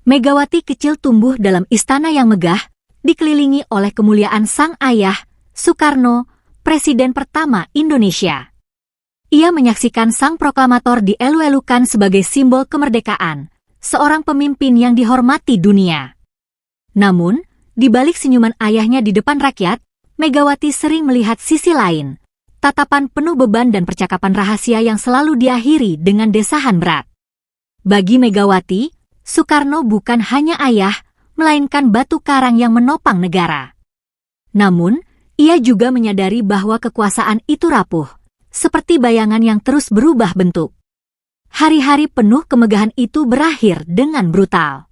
Megawati kecil tumbuh dalam istana yang megah, dikelilingi oleh kemuliaan sang ayah, Soekarno, Presiden pertama Indonesia. Ia menyaksikan sang proklamator dielu-elukan sebagai simbol kemerdekaan, seorang pemimpin yang dihormati dunia. Namun, di balik senyuman ayahnya di depan rakyat, Megawati sering melihat sisi lain, tatapan penuh beban dan percakapan rahasia yang selalu diakhiri dengan desahan berat. Bagi Megawati, Soekarno bukan hanya ayah, melainkan batu karang yang menopang negara. Namun, ia juga menyadari bahwa kekuasaan itu rapuh, seperti bayangan yang terus berubah bentuk. Hari-hari penuh kemegahan itu berakhir dengan brutal.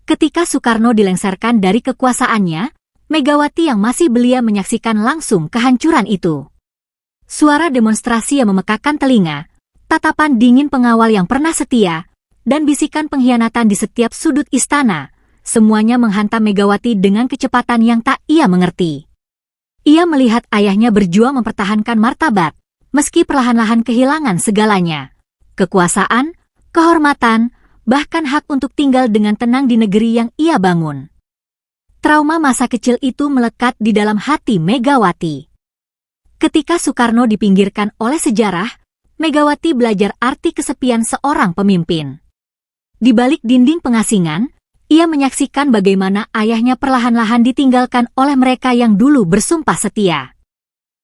Ketika Soekarno dilengsarkan dari kekuasaannya, Megawati yang masih belia menyaksikan langsung kehancuran itu. Suara demonstrasi yang memekakan telinga, tatapan dingin pengawal yang pernah setia, dan bisikan pengkhianatan di setiap sudut istana, semuanya menghantam Megawati dengan kecepatan yang tak ia mengerti. Ia melihat ayahnya berjuang mempertahankan martabat, meski perlahan-lahan kehilangan segalanya. Kekuasaan, kehormatan, bahkan hak untuk tinggal dengan tenang di negeri yang ia bangun. Trauma masa kecil itu melekat di dalam hati Megawati. Ketika Soekarno dipinggirkan oleh sejarah, Megawati belajar arti kesepian seorang pemimpin. Di balik dinding pengasingan, ia menyaksikan bagaimana ayahnya perlahan-lahan ditinggalkan oleh mereka yang dulu bersumpah setia.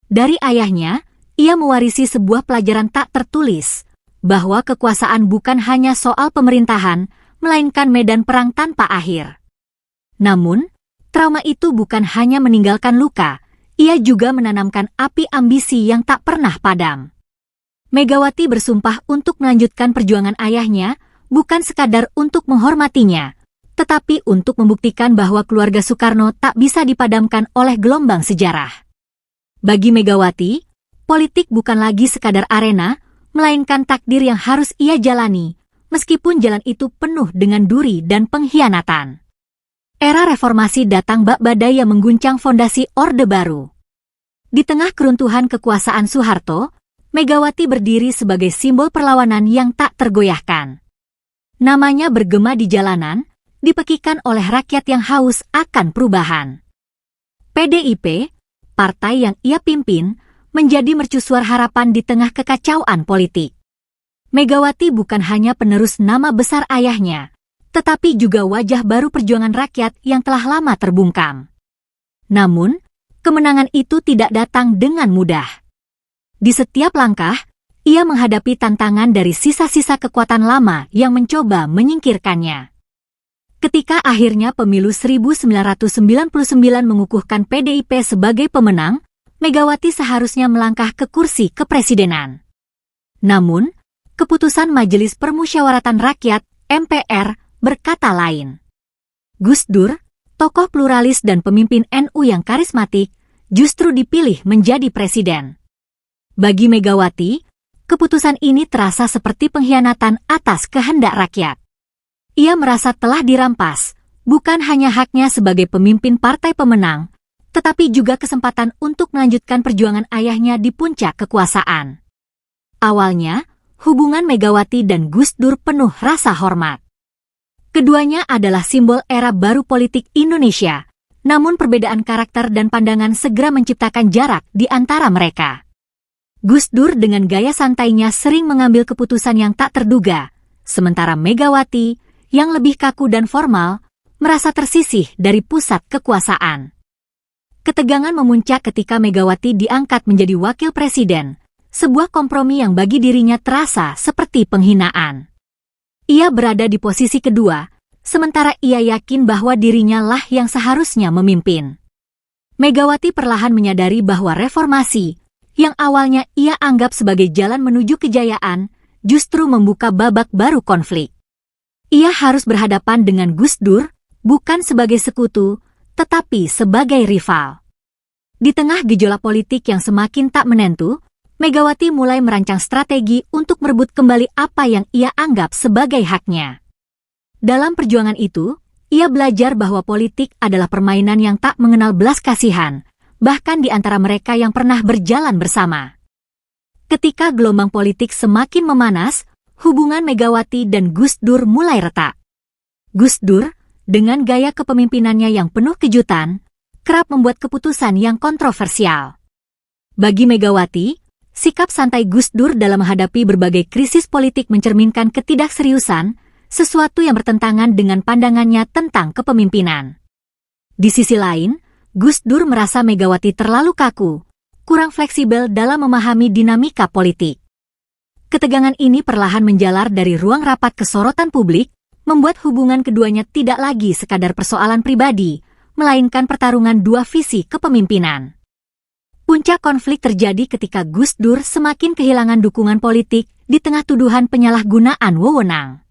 Dari ayahnya, ia mewarisi sebuah pelajaran tak tertulis, bahwa kekuasaan bukan hanya soal pemerintahan, melainkan medan perang tanpa akhir. Namun, trauma itu bukan hanya meninggalkan luka, ia juga menanamkan api ambisi yang tak pernah padam. Megawati bersumpah untuk melanjutkan perjuangan ayahnya, bukan sekadar untuk menghormatinya, tetapi untuk membuktikan bahwa keluarga Soekarno tak bisa dipadamkan oleh gelombang sejarah. Bagi Megawati, politik bukan lagi sekadar arena, melainkan takdir yang harus ia jalani, meskipun jalan itu penuh dengan duri dan pengkhianatan. Era reformasi datang bak badai yang mengguncang fondasi Orde Baru. Di tengah keruntuhan kekuasaan Soeharto, Megawati berdiri sebagai simbol perlawanan yang tak tergoyahkan. Namanya bergema di jalanan, dipekikan oleh rakyat yang haus akan perubahan. PDIP, partai yang ia pimpin, menjadi mercusuar harapan di tengah kekacauan politik. Megawati bukan hanya penerus nama besar ayahnya, tetapi juga wajah baru perjuangan rakyat yang telah lama terbungkam. Namun, kemenangan itu tidak datang dengan mudah. Di setiap langkah, ia menghadapi tantangan dari sisa-sisa kekuatan lama yang mencoba menyingkirkannya. Ketika akhirnya pemilu 1999 mengukuhkan PDIP sebagai pemenang, Megawati seharusnya melangkah ke kursi kepresidenan. Namun, keputusan Majelis Permusyawaratan Rakyat, MPR, berkata lain. Gus Dur, tokoh pluralis dan pemimpin NU yang karismatik, justru dipilih menjadi presiden. Bagi Megawati, keputusan ini terasa seperti pengkhianatan atas kehendak rakyat. Ia merasa telah dirampas, bukan hanya haknya sebagai pemimpin partai pemenang, tetapi juga kesempatan untuk melanjutkan perjuangan ayahnya di puncak kekuasaan. Awalnya, hubungan Megawati dan Gus Dur penuh rasa hormat. Keduanya adalah simbol era baru politik Indonesia, namun perbedaan karakter dan pandangan segera menciptakan jarak di antara mereka. Gus Dur dengan gaya santainya sering mengambil keputusan yang tak terduga, sementara Megawati, yang lebih kaku dan formal, merasa tersisih dari pusat kekuasaan. Ketegangan memuncak ketika Megawati diangkat menjadi wakil presiden, sebuah kompromi yang bagi dirinya terasa seperti penghinaan. Ia berada di posisi kedua, sementara ia yakin bahwa dirinya lah yang seharusnya memimpin. Megawati perlahan menyadari bahwa reformasi, yang awalnya ia anggap sebagai jalan menuju kejayaan, justru membuka babak baru konflik. Ia harus berhadapan dengan Gus Dur, bukan sebagai sekutu, tetapi sebagai rival. Di tengah gejolak politik yang semakin tak menentu, Megawati mulai merancang strategi untuk merebut kembali apa yang ia anggap sebagai haknya. Dalam perjuangan itu, ia belajar bahwa politik adalah permainan yang tak mengenal belas kasihan, bahkan di antara mereka yang pernah berjalan bersama. Ketika gelombang politik semakin memanas, hubungan Megawati dan Gus Dur mulai retak. Gus Dur, dengan gaya kepemimpinannya yang penuh kejutan, kerap membuat keputusan yang kontroversial. Bagi Megawati, sikap santai Gus Dur dalam menghadapi berbagai krisis politik mencerminkan ketidakseriusan, sesuatu yang bertentangan dengan pandangannya tentang kepemimpinan. Di sisi lain, Gus Dur merasa Megawati terlalu kaku, kurang fleksibel dalam memahami dinamika politik. Ketegangan ini perlahan menjalar dari ruang rapat ke sorotan publik, membuat hubungan keduanya tidak lagi sekadar persoalan pribadi, melainkan pertarungan dua visi kepemimpinan. Puncak konflik terjadi ketika Gus Dur semakin kehilangan dukungan politik di tengah tuduhan penyalahgunaan wewenang.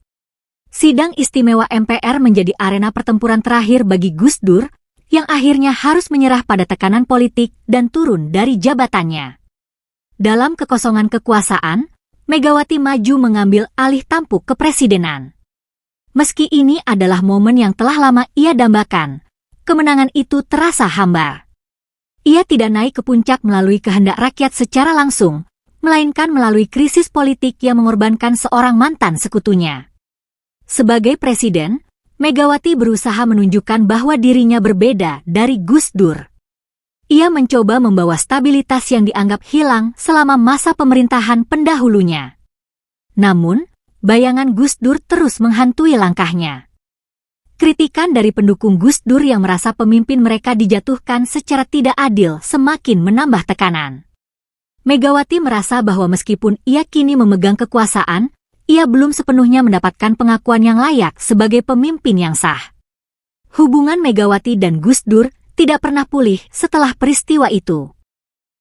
Sidang istimewa MPR menjadi arena pertempuran terakhir bagi Gus Dur, yang akhirnya harus menyerah pada tekanan politik dan turun dari jabatannya. Dalam kekosongan kekuasaan, Megawati maju mengambil alih tampuk kepresidenan. Meski ini adalah momen yang telah lama ia dambakan, kemenangan itu terasa hambar. Ia tidak naik ke puncak melalui kehendak rakyat secara langsung, melainkan melalui krisis politik yang mengorbankan seorang mantan sekutunya. Sebagai presiden, Megawati berusaha menunjukkan bahwa dirinya berbeda dari Gus Dur. Ia mencoba membawa stabilitas yang dianggap hilang selama masa pemerintahan pendahulunya. Namun, bayangan Gus Dur terus menghantui langkahnya. Kritikan dari pendukung Gus Dur yang merasa pemimpin mereka dijatuhkan secara tidak adil semakin menambah tekanan. Megawati merasa bahwa meskipun ia kini memegang kekuasaan, ia belum sepenuhnya mendapatkan pengakuan yang layak sebagai pemimpin yang sah. Hubungan Megawati dan Gus Dur tidak pernah pulih setelah peristiwa itu.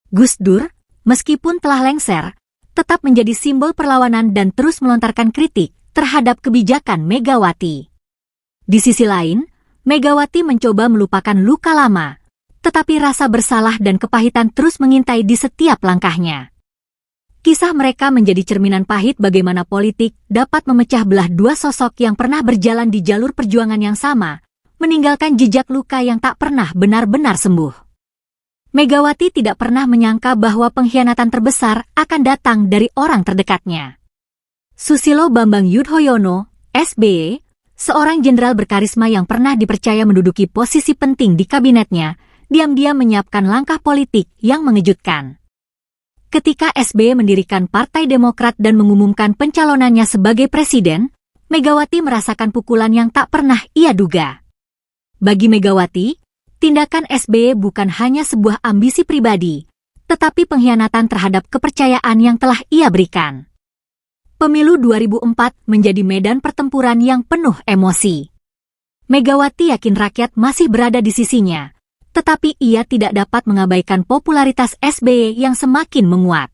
Gus Dur, meskipun telah lengser, tetap menjadi simbol perlawanan dan terus melontarkan kritik terhadap kebijakan Megawati. Di sisi lain, Megawati mencoba melupakan luka lama, tetapi rasa bersalah dan kepahitan terus mengintai di setiap langkahnya. Kisah mereka menjadi cerminan pahit bagaimana politik dapat memecah belah dua sosok yang pernah berjalan di jalur perjuangan yang sama, meninggalkan jejak luka yang tak pernah benar-benar sembuh. Megawati tidak pernah menyangka bahwa pengkhianatan terbesar akan datang dari orang terdekatnya. Susilo Bambang Yudhoyono, SBY, seorang jenderal berkarisma yang pernah dipercaya menduduki posisi penting di kabinetnya, diam-diam menyiapkan langkah politik yang mengejutkan. Ketika SBY mendirikan Partai Demokrat dan mengumumkan pencalonannya sebagai presiden, Megawati merasakan pukulan yang tak pernah ia duga. Bagi Megawati, tindakan SBY bukan hanya sebuah ambisi pribadi, tetapi pengkhianatan terhadap kepercayaan yang telah ia berikan. Pemilu 2004 menjadi medan pertempuran yang penuh emosi. Megawati yakin rakyat masih berada di sisinya, tetapi ia tidak dapat mengabaikan popularitas SBY yang semakin menguat.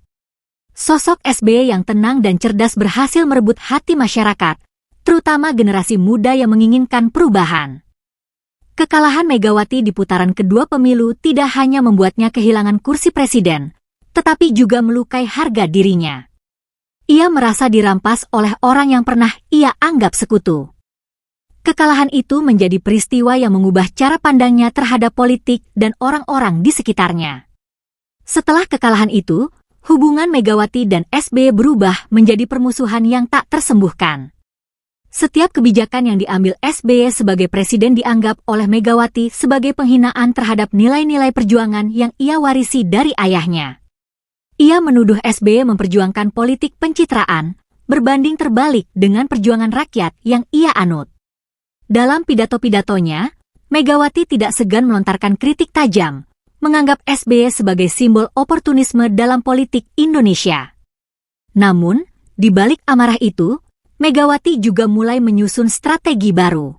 Sosok SBY yang tenang dan cerdas berhasil merebut hati masyarakat, terutama generasi muda yang menginginkan perubahan. Kekalahan Megawati di putaran kedua pemilu tidak hanya membuatnya kehilangan kursi presiden, tetapi juga melukai harga dirinya. Ia merasa dirampas oleh orang yang pernah ia anggap sekutu. Kekalahan itu menjadi peristiwa yang mengubah cara pandangnya terhadap politik dan orang-orang di sekitarnya. Setelah kekalahan itu, hubungan Megawati dan SBY berubah menjadi permusuhan yang tak tersembuhkan. Setiap kebijakan yang diambil SBY sebagai presiden dianggap oleh Megawati sebagai penghinaan terhadap nilai-nilai perjuangan yang ia warisi dari ayahnya. Ia menuduh SBY memperjuangkan politik pencitraan, berbanding terbalik dengan perjuangan rakyat yang ia anut. Dalam pidato-pidatonya, Megawati tidak segan melontarkan kritik tajam, menganggap SBY sebagai simbol oportunisme dalam politik Indonesia. Namun, di balik amarah itu, Megawati juga mulai menyusun strategi baru.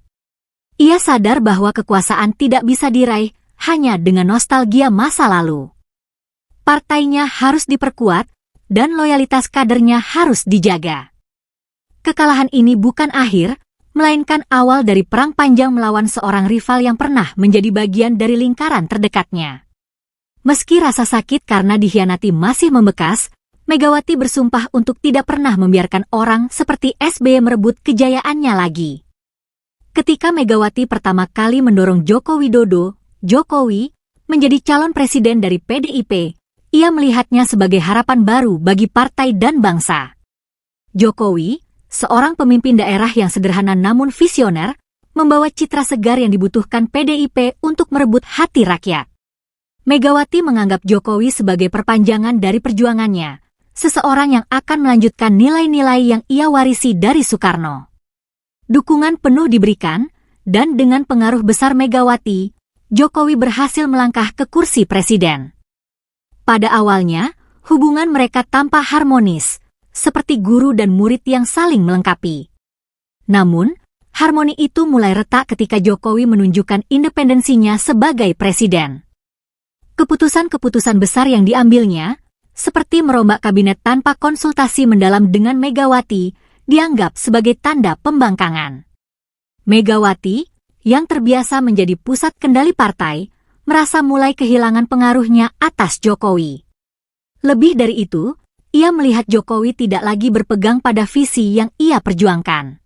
Ia sadar bahwa kekuasaan tidak bisa diraih hanya dengan nostalgia masa lalu. Partainya harus diperkuat, dan loyalitas kadernya harus dijaga. Kekalahan ini bukan akhir, melainkan awal dari perang panjang melawan seorang rival yang pernah menjadi bagian dari lingkaran terdekatnya. Meski rasa sakit karena dikhianati masih membekas, Megawati bersumpah untuk tidak pernah membiarkan orang seperti SBY merebut kejayaannya lagi. Ketika Megawati pertama kali mendorong Joko Widodo, Jokowi, menjadi calon presiden dari PDIP, ia melihatnya sebagai harapan baru bagi partai dan bangsa. Jokowi, seorang pemimpin daerah yang sederhana namun visioner, membawa citra segar yang dibutuhkan PDIP untuk merebut hati rakyat. Megawati menganggap Jokowi sebagai perpanjangan dari perjuangannya, seseorang yang akan melanjutkan nilai-nilai yang ia warisi dari Soekarno. Dukungan penuh diberikan, dan dengan pengaruh besar Megawati, Jokowi berhasil melangkah ke kursi presiden. Pada awalnya, hubungan mereka tampak harmonis, seperti guru dan murid yang saling melengkapi. Namun, harmoni itu mulai retak ketika Jokowi menunjukkan independensinya sebagai presiden. Keputusan-keputusan besar yang diambilnya, seperti merombak kabinet tanpa konsultasi mendalam dengan Megawati, dianggap sebagai tanda pembangkangan. Megawati, yang terbiasa menjadi pusat kendali partai, merasa mulai kehilangan pengaruhnya atas Jokowi. Lebih dari itu, ia melihat Jokowi tidak lagi berpegang pada visi yang ia perjuangkan.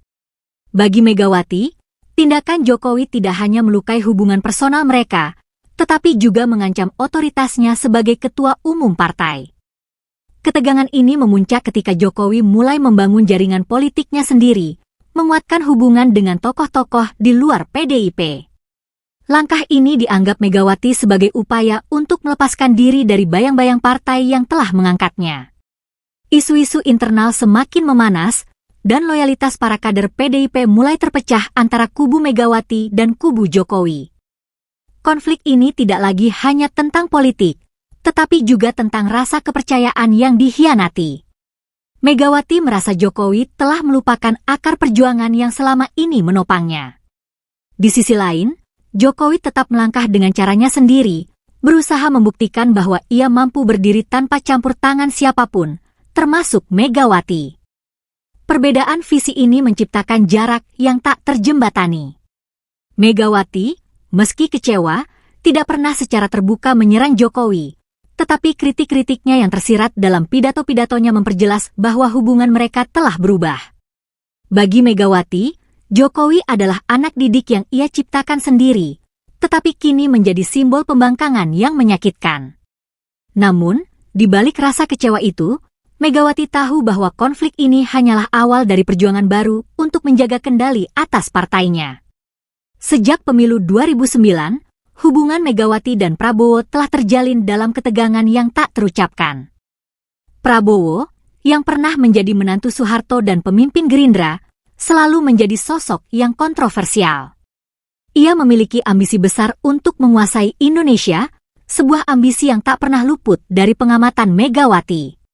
Bagi Megawati, tindakan Jokowi tidak hanya melukai hubungan personal mereka, tetapi juga mengancam otoritasnya sebagai ketua umum partai. Ketegangan ini memuncak ketika Jokowi mulai membangun jaringan politiknya sendiri, menguatkan hubungan dengan tokoh-tokoh di luar PDIP. Langkah ini dianggap Megawati sebagai upaya untuk melepaskan diri dari bayang-bayang partai yang telah mengangkatnya. Isu-isu internal semakin memanas, dan loyalitas para kader PDIP mulai terpecah antara kubu Megawati dan kubu Jokowi. Konflik ini tidak lagi hanya tentang politik, tetapi juga tentang rasa kepercayaan yang dikhianati. Megawati merasa Jokowi telah melupakan akar perjuangan yang selama ini menopangnya. Di sisi lain, Jokowi tetap melangkah dengan caranya sendiri, berusaha membuktikan bahwa ia mampu berdiri tanpa campur tangan siapapun, termasuk Megawati. Perbedaan visi ini menciptakan jarak yang tak terjembatani. Megawati, meski kecewa, tidak pernah secara terbuka menyerang Jokowi, tetapi kritik-kritiknya yang tersirat dalam pidato-pidatonya memperjelas bahwa hubungan mereka telah berubah. Bagi Megawati, Jokowi adalah anak didik yang ia ciptakan sendiri, tetapi kini menjadi simbol pembangkangan yang menyakitkan. Namun, di balik rasa kecewa itu, Megawati tahu bahwa konflik ini hanyalah awal dari perjuangan baru untuk menjaga kendali atas partainya. Sejak pemilu 2009, hubungan Megawati dan Prabowo telah terjalin dalam ketegangan yang tak terucapkan. Prabowo, yang pernah menjadi menantu Soeharto dan pemimpin Gerindra, selalu menjadi sosok yang kontroversial. Ia memiliki ambisi besar untuk menguasai Indonesia, sebuah ambisi yang tak pernah luput dari pengamatan Megawati.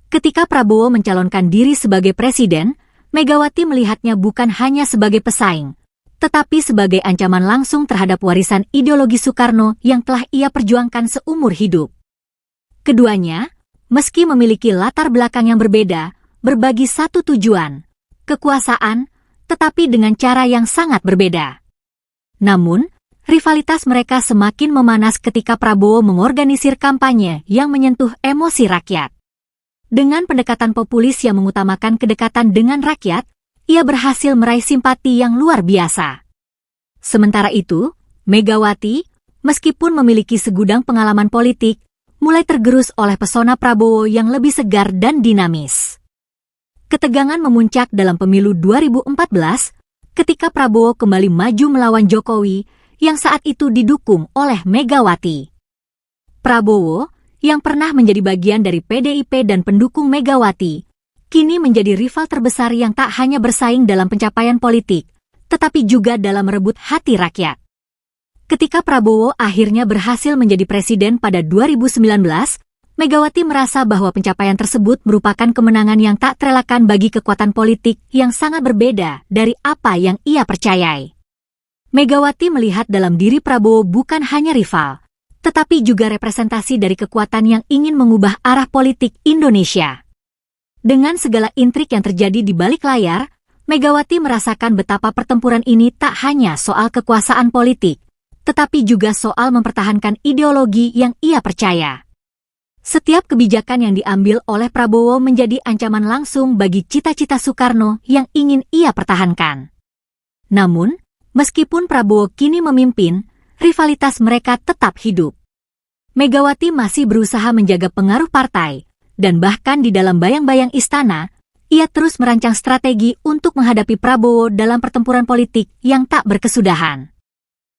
Ketika Prabowo mencalonkan diri sebagai presiden, Megawati melihatnya bukan hanya sebagai pesaing, tetapi sebagai ancaman langsung terhadap warisan ideologi Soekarno yang telah ia perjuangkan seumur hidup. Keduanya, meski memiliki latar belakang yang berbeda, berbagi satu tujuan, kekuasaan, tetapi dengan cara yang sangat berbeda. Namun, rivalitas mereka semakin memanas ketika Prabowo mengorganisir kampanye yang menyentuh emosi rakyat. Dengan pendekatan populis yang mengutamakan kedekatan dengan rakyat, ia berhasil meraih simpati yang luar biasa. Sementara itu, Megawati, meskipun memiliki segudang pengalaman politik, mulai tergerus oleh pesona Prabowo yang lebih segar dan dinamis. Ketegangan memuncak dalam pemilu 2014, ketika Prabowo kembali maju melawan Jokowi, yang saat itu didukung oleh Megawati. Prabowo, yang pernah menjadi bagian dari PDIP dan pendukung Megawati, kini menjadi rival terbesar yang tak hanya bersaing dalam pencapaian politik, tetapi juga dalam merebut hati rakyat. Ketika Prabowo akhirnya berhasil menjadi presiden pada 2019, Megawati merasa bahwa pencapaian tersebut merupakan kemenangan yang tak terelakkan bagi kekuatan politik yang sangat berbeda dari apa yang ia percayai. Megawati melihat dalam diri Prabowo bukan hanya rival, tetapi juga representasi dari kekuatan yang ingin mengubah arah politik Indonesia. Dengan segala intrik yang terjadi di balik layar, Megawati merasakan betapa pertempuran ini tak hanya soal kekuasaan politik, tetapi juga soal mempertahankan ideologi yang ia percaya. Setiap kebijakan yang diambil oleh Prabowo menjadi ancaman langsung bagi cita-cita Soekarno yang ingin ia pertahankan. Namun, meskipun Prabowo kini memimpin, rivalitas mereka tetap hidup. Megawati masih berusaha menjaga pengaruh partai, dan bahkan di dalam bayang-bayang istana, ia terus merancang strategi untuk menghadapi Prabowo dalam pertempuran politik yang tak berkesudahan.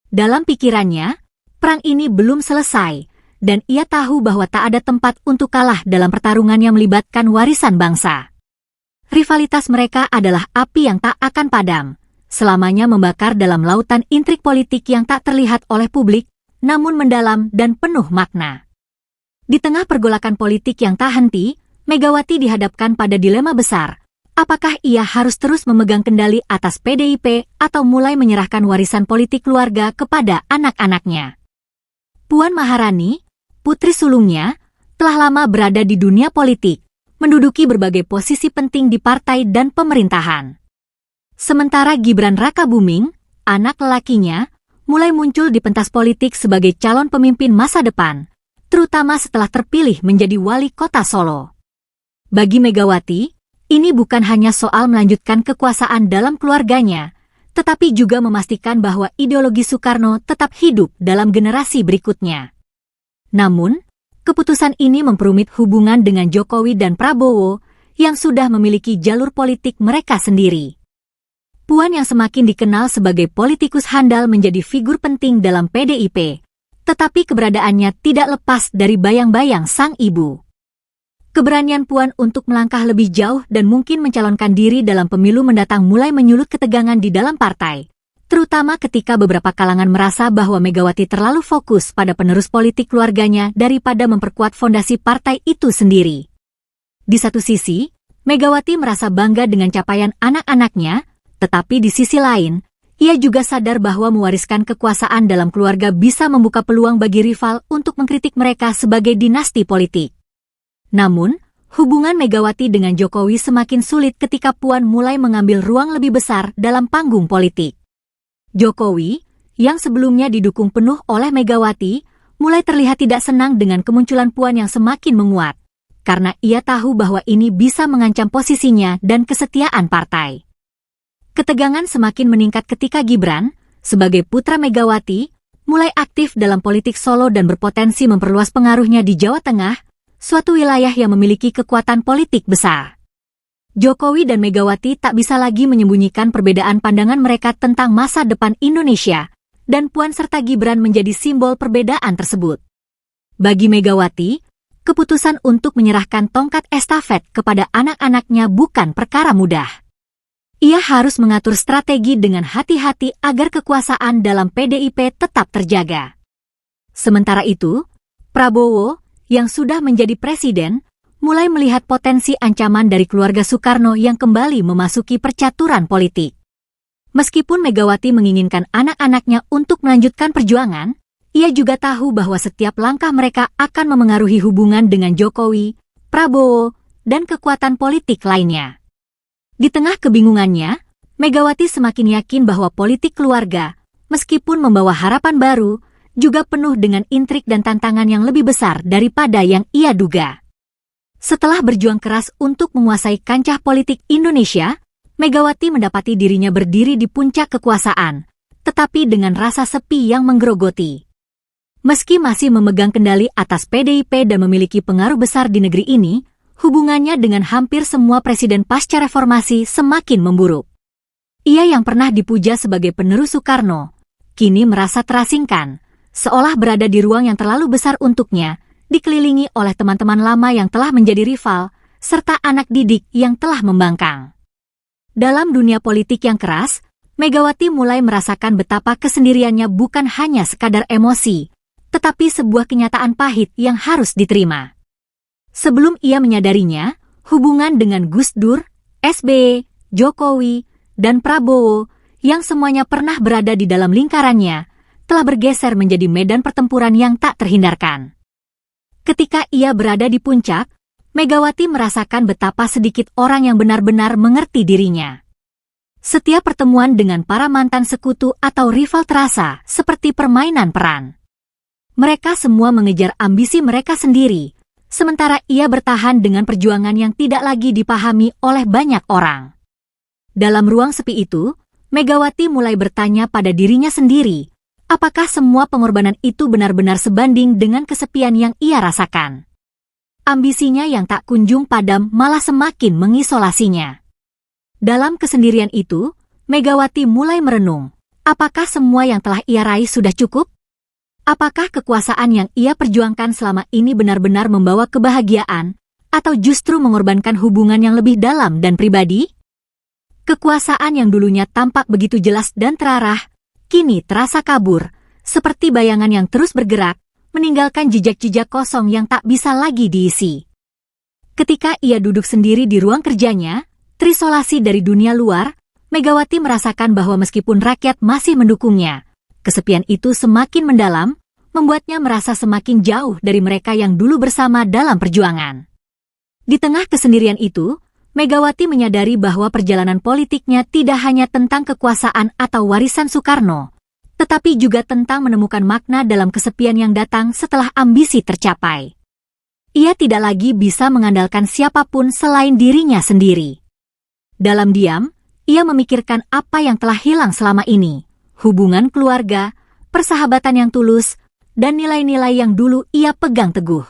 Dalam pikirannya, perang ini belum selesai, dan ia tahu bahwa tak ada tempat untuk kalah dalam pertarungan yang melibatkan warisan bangsa. Rivalitas mereka adalah api yang tak akan padam, selamanya membakar dalam lautan intrik politik yang tak terlihat oleh publik, namun mendalam dan penuh makna. Di tengah pergolakan politik yang tak henti, Megawati dihadapkan pada dilema besar. Apakah ia harus terus memegang kendali atas PDIP atau mulai menyerahkan warisan politik keluarga kepada anak-anaknya? Puan Maharani, putri sulungnya, telah lama berada di dunia politik, menduduki berbagai posisi penting di partai dan pemerintahan. Sementara Gibran Rakabuming, anak lelakinya, mulai muncul di pentas politik sebagai calon pemimpin masa depan, terutama setelah terpilih menjadi wali kota Solo. Bagi Megawati, ini bukan hanya soal melanjutkan kekuasaan dalam keluarganya, tetapi juga memastikan bahwa ideologi Soekarno tetap hidup dalam generasi berikutnya. Namun, keputusan ini memperumit hubungan dengan Jokowi dan Prabowo yang sudah memiliki jalur politik mereka sendiri. Puan yang semakin dikenal sebagai politikus handal menjadi figur penting dalam PDIP, tetapi keberadaannya tidak lepas dari bayang-bayang sang ibu. Keberanian Puan untuk melangkah lebih jauh dan mungkin mencalonkan diri dalam pemilu mendatang mulai menyulut ketegangan di dalam partai, terutama ketika beberapa kalangan merasa bahwa Megawati terlalu fokus pada penerus politik keluarganya daripada memperkuat fondasi partai itu sendiri. Di satu sisi, Megawati merasa bangga dengan capaian anak-anaknya, tetapi di sisi lain, ia juga sadar bahwa mewariskan kekuasaan dalam keluarga bisa membuka peluang bagi rival untuk mengkritik mereka sebagai dinasti politik. Namun, hubungan Megawati dengan Jokowi semakin sulit ketika Puan mulai mengambil ruang lebih besar dalam panggung politik. Jokowi, yang sebelumnya didukung penuh oleh Megawati, mulai terlihat tidak senang dengan kemunculan Puan yang semakin menguat, karena ia tahu bahwa ini bisa mengancam posisinya dan kesetiaan partai. Ketegangan semakin meningkat ketika Gibran, sebagai putra Megawati, mulai aktif dalam politik Solo dan berpotensi memperluas pengaruhnya di Jawa Tengah, suatu wilayah yang memiliki kekuatan politik besar. Jokowi dan Megawati tak bisa lagi menyembunyikan perbedaan pandangan mereka tentang masa depan Indonesia, dan Puan serta Gibran menjadi simbol perbedaan tersebut. Bagi Megawati, keputusan untuk menyerahkan tongkat estafet kepada anak-anaknya bukan perkara mudah. Ia harus mengatur strategi dengan hati-hati agar kekuasaan dalam PDIP tetap terjaga. Sementara itu, Prabowo, yang sudah menjadi presiden, mulai melihat potensi ancaman dari keluarga Soekarno yang kembali memasuki percaturan politik. Meskipun Megawati menginginkan anak-anaknya untuk melanjutkan perjuangan, ia juga tahu bahwa setiap langkah mereka akan memengaruhi hubungan dengan Jokowi, Prabowo, dan kekuatan politik lainnya. Di tengah kebingungannya, Megawati semakin yakin bahwa politik keluarga, meskipun membawa harapan baru, juga penuh dengan intrik dan tantangan yang lebih besar daripada yang ia duga. Setelah berjuang keras untuk menguasai kancah politik Indonesia, Megawati mendapati dirinya berdiri di puncak kekuasaan, tetapi dengan rasa sepi yang menggerogoti. Meski masih memegang kendali atas PDIP dan memiliki pengaruh besar di negeri ini, hubungannya dengan hampir semua presiden pasca reformasi semakin memburuk. Ia yang pernah dipuja sebagai penerus Soekarno, kini merasa terasingkan, seolah berada di ruang yang terlalu besar untuknya, dikelilingi oleh teman-teman lama yang telah menjadi rival, serta anak didik yang telah membangkang. Dalam dunia politik yang keras, Megawati mulai merasakan betapa kesendiriannya bukan hanya sekadar emosi, tetapi sebuah kenyataan pahit yang harus diterima. Sebelum ia menyadarinya, hubungan dengan Gus Dur, SBY, Jokowi, dan Prabowo, yang semuanya pernah berada di dalam lingkarannya, telah bergeser menjadi medan pertempuran yang tak terhindarkan. Ketika ia berada di puncak, Megawati merasakan betapa sedikit orang yang benar-benar mengerti dirinya. Setiap pertemuan dengan para mantan sekutu atau rival terasa seperti permainan peran. Mereka semua mengejar ambisi mereka sendiri, sementara ia bertahan dengan perjuangan yang tidak lagi dipahami oleh banyak orang. Dalam ruang sepi itu, Megawati mulai bertanya pada dirinya sendiri, apakah semua pengorbanan itu benar-benar sebanding dengan kesepian yang ia rasakan? ambisinya yang tak kunjung padam malah semakin mengisolasinya. Dalam kesendirian itu, Megawati mulai merenung. Apakah semua yang telah ia raih sudah cukup? Apakah kekuasaan yang ia perjuangkan selama ini benar-benar membawa kebahagiaan, atau justru mengorbankan hubungan yang lebih dalam dan pribadi? Kekuasaan yang dulunya tampak begitu jelas dan terarah, kini terasa kabur, seperti bayangan yang terus bergerak, meninggalkan jejak-jejak kosong yang tak bisa lagi diisi. Ketika ia duduk sendiri di ruang kerjanya, terisolasi dari dunia luar, Megawati merasakan bahwa meskipun rakyat masih mendukungnya, kesepian itu semakin mendalam, membuatnya merasa semakin jauh dari mereka yang dulu bersama dalam perjuangan. Di tengah kesendirian itu, Megawati menyadari bahwa perjalanan politiknya tidak hanya tentang kekuasaan atau warisan Soekarno, tetapi juga tentang menemukan makna dalam kesepian yang datang setelah ambisi tercapai. Ia tidak lagi bisa mengandalkan siapapun selain dirinya sendiri. Dalam diam, ia memikirkan apa yang telah hilang selama ini, hubungan keluarga, persahabatan yang tulus, dan nilai-nilai yang dulu ia pegang teguh.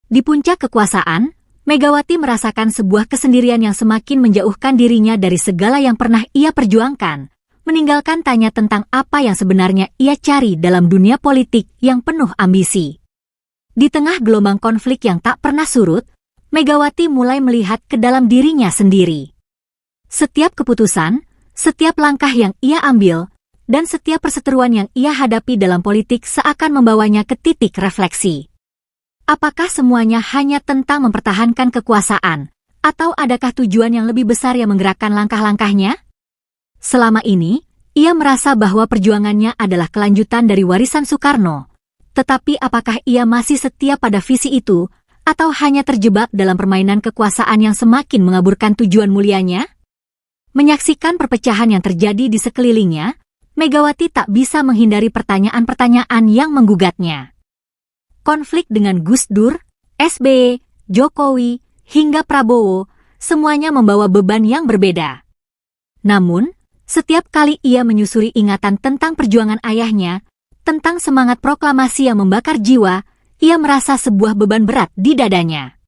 Di puncak kekuasaan, Megawati merasakan sebuah kesendirian yang semakin menjauhkan dirinya dari segala yang pernah ia perjuangkan, meninggalkan tanya tentang apa yang sebenarnya ia cari dalam dunia politik yang penuh ambisi. Di tengah gelombang konflik yang tak pernah surut, Megawati mulai melihat ke dalam dirinya sendiri. Setiap keputusan, setiap langkah yang ia ambil, dan setiap perseteruan yang ia hadapi dalam politik seakan membawanya ke titik refleksi. Apakah semuanya hanya tentang mempertahankan kekuasaan, atau adakah tujuan yang lebih besar yang menggerakkan langkah-langkahnya? Selama ini, ia merasa bahwa perjuangannya adalah kelanjutan dari warisan Soekarno. Tetapi apakah ia masih setia pada visi itu, atau hanya terjebak dalam permainan kekuasaan yang semakin mengaburkan tujuan mulianya? Menyaksikan perpecahan yang terjadi di sekelilingnya, Megawati tak bisa menghindari pertanyaan-pertanyaan yang menggugatnya. Konflik dengan Gus Dur, SBY, Jokowi, hingga Prabowo, semuanya membawa beban yang berbeda. Namun, setiap kali ia menyusuri ingatan tentang perjuangan ayahnya, tentang semangat proklamasi yang membakar jiwa, ia merasa sebuah beban berat di dadanya.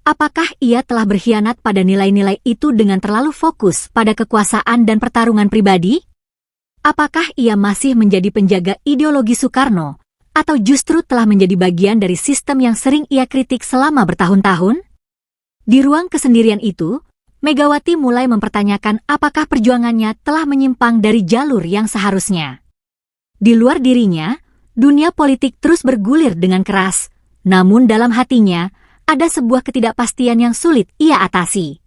Apakah ia telah berkhianat pada nilai-nilai itu dengan terlalu fokus pada kekuasaan dan pertarungan pribadi? Apakah ia masih menjadi penjaga ideologi Soekarno, atau justru telah menjadi bagian dari sistem yang sering ia kritik selama bertahun-tahun? Di ruang kesendirian itu, Megawati mulai mempertanyakan apakah perjuangannya telah menyimpang dari jalur yang seharusnya. Di luar dirinya, dunia politik terus bergulir dengan keras, namun dalam hatinya, ada sebuah ketidakpastian yang sulit ia atasi.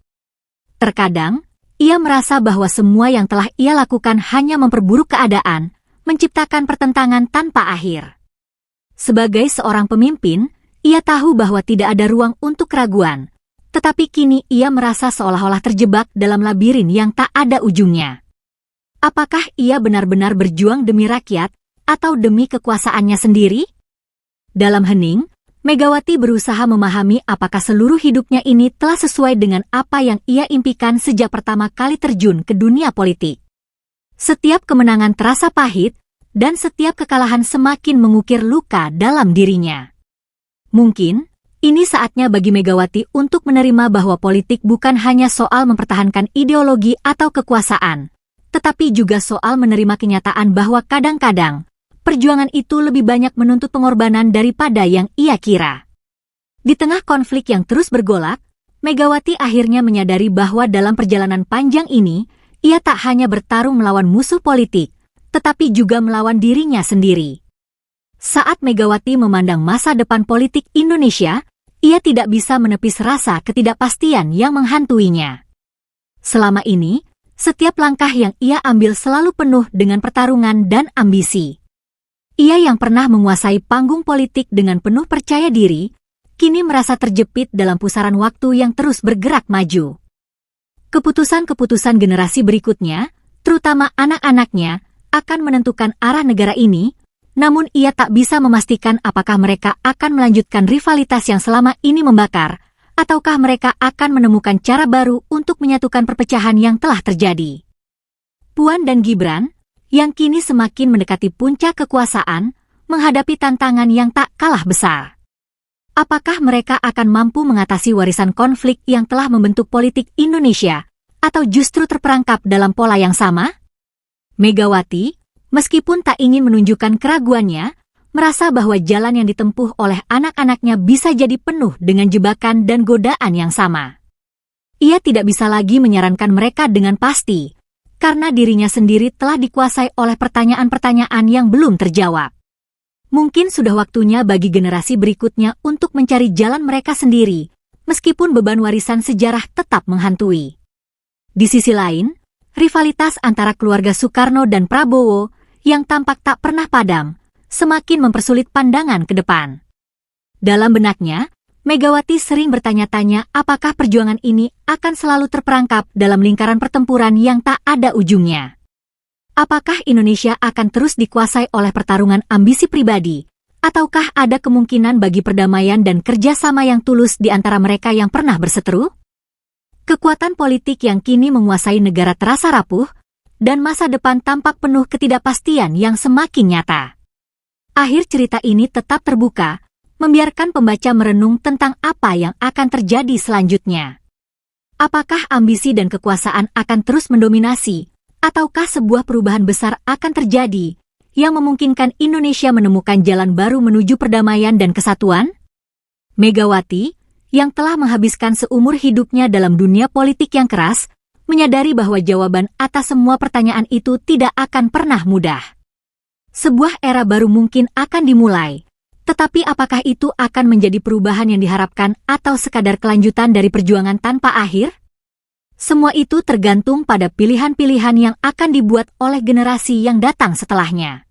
Terkadang, ia merasa bahwa semua yang telah ia lakukan hanya memperburuk keadaan, menciptakan pertentangan tanpa akhir. Sebagai seorang pemimpin, ia tahu bahwa tidak ada ruang untuk keraguan, tetapi kini ia merasa seolah-olah terjebak dalam labirin yang tak ada ujungnya. Apakah ia benar-benar berjuang demi rakyat, atau demi kekuasaannya sendiri? Dalam hening, Megawati berusaha memahami apakah seluruh hidupnya ini telah sesuai dengan apa yang ia impikan sejak pertama kali terjun ke dunia politik. Setiap kemenangan terasa pahit, dan setiap kekalahan semakin mengukir luka dalam dirinya. Mungkin, ini saatnya bagi Megawati untuk menerima bahwa politik bukan hanya soal mempertahankan ideologi atau kekuasaan, tetapi juga soal menerima kenyataan bahwa kadang-kadang, perjuangan itu lebih banyak menuntut pengorbanan daripada yang ia kira. Di tengah konflik yang terus bergolak, Megawati akhirnya menyadari bahwa dalam perjalanan panjang ini, ia tak hanya bertarung melawan musuh politik, tetapi juga melawan dirinya sendiri. Saat Megawati memandang masa depan politik Indonesia, ia tidak bisa menepis rasa ketidakpastian yang menghantuinya. Selama ini, setiap langkah yang ia ambil selalu penuh dengan pertarungan dan ambisi. Ia yang pernah menguasai panggung politik dengan penuh percaya diri, kini merasa terjepit dalam pusaran waktu yang terus bergerak maju. Keputusan-keputusan generasi berikutnya, terutama anak-anaknya, akan menentukan arah negara ini, namun ia tak bisa memastikan apakah mereka akan melanjutkan rivalitas yang selama ini membakar, ataukah mereka akan menemukan cara baru untuk menyatukan perpecahan yang telah terjadi. Puan dan Gibran, yang kini semakin mendekati puncak kekuasaan, menghadapi tantangan yang tak kalah besar. Apakah mereka akan mampu mengatasi warisan konflik yang telah membentuk politik Indonesia, atau justru terperangkap dalam pola yang sama? Megawati, meskipun tak ingin menunjukkan keraguannya, merasa bahwa jalan yang ditempuh oleh anak-anaknya bisa jadi penuh dengan jebakan dan godaan yang sama. Ia tidak bisa lagi menyarankan mereka dengan pasti, karena dirinya sendiri telah dikuasai oleh pertanyaan-pertanyaan yang belum terjawab. Mungkin sudah waktunya bagi generasi berikutnya untuk mencari jalan mereka sendiri, meskipun beban warisan sejarah tetap menghantui. Di sisi lain, rivalitas antara keluarga Soekarno dan Prabowo yang tampak tak pernah padam, semakin mempersulit pandangan ke depan. Dalam benaknya, Megawati sering bertanya-tanya apakah perjuangan ini akan selalu terperangkap dalam lingkaran pertempuran yang tak ada ujungnya. Apakah Indonesia akan terus dikuasai oleh pertarungan ambisi pribadi, ataukah ada kemungkinan bagi perdamaian dan kerjasama yang tulus di antara mereka yang pernah berseteru? Kekuatan politik yang kini menguasai negara terasa rapuh, dan masa depan tampak penuh ketidakpastian yang semakin nyata. Akhir cerita ini tetap terbuka, membiarkan pembaca merenung tentang apa yang akan terjadi selanjutnya. Apakah ambisi dan kekuasaan akan terus mendominasi, ataukah sebuah perubahan besar akan terjadi yang memungkinkan Indonesia menemukan jalan baru menuju perdamaian dan kesatuan? Megawati, yang telah menghabiskan seumur hidupnya dalam dunia politik yang keras, menyadari bahwa jawaban atas semua pertanyaan itu tidak akan pernah mudah. Sebuah era baru mungkin akan dimulai, tetapi apakah itu akan menjadi perubahan yang diharapkan atau sekadar kelanjutan dari perjuangan tanpa akhir? Semua itu tergantung pada pilihan-pilihan yang akan dibuat oleh generasi yang datang setelahnya.